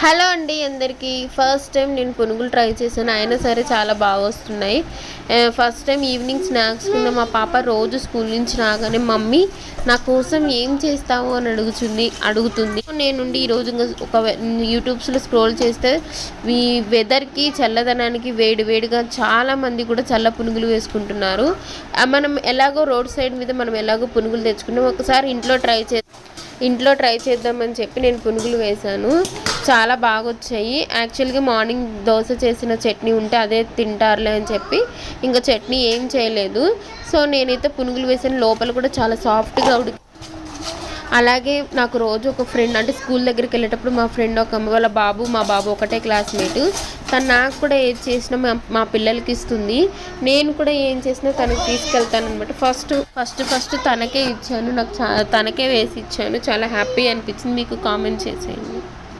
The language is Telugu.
హలో అండి అందరికీ. ఫస్ట్ టైం నేను పునుగులు ట్రై చేశాను. అయినా సరే చాలా బాగా వస్తున్నాయి. ఫస్ట్ టైం ఈవినింగ్ స్నాక్స్ కింద మా పాప రోజు స్కూల్ నుంచి రాగానే మమ్మీ నా కోసం ఏం చేస్తావు అని అడుగుతుంది. నేనుండి ఈరోజు ఒక యూట్యూబ్స్లో స్క్రోల్ చేస్తే ఈ వెదర్కి చల్లదనానికి వేడిగా చాలామంది కూడా చల్ల పునుగులు వేసుకుంటున్నారు. మనం ఎలాగో రోడ్ సైడ్ మీద మనం ఎలాగో పునుగులు తెచ్చుకున్నాం, ఒకసారి ఇంట్లో ట్రై చేద్దామని చెప్పి నేను పునుగులు వేశాను. చాలా బాగా వచ్చాయి. యాక్చువల్గా మార్నింగ్ దోశ చేసిన చట్నీ ఉంటే అదే తింటారులే అని చెప్పి ఇంకా చట్నీ ఏం చేయలేదు. సో నేనైతే పునుగులు వేసాను. లోపల కూడా చాలా సాఫ్ట్గా అలాగే నాకు రోజు ఒక ఫ్రెండ్, అంటే స్కూల్ దగ్గరికి వెళ్ళేటప్పుడు మా ఫ్రెండ్ ఒక అమ్మ వాళ్ళ బాబు, మా బాబు ఒకటే క్లాస్మేట్, తను నాకు కూడా ఏది చేసినా మా పిల్లలకి ఇస్తుంది. నేను కూడా ఏం చేసినా తనకి తీసుకెళ్తాను అనమాట. ఫస్ట్ తనకే ఇచ్చాను. నాకు తనకే వేసి ఇచ్చాను. చాలా హ్యాపీ అనిపించింది. మీకు కామెంట్ చేసేయండి.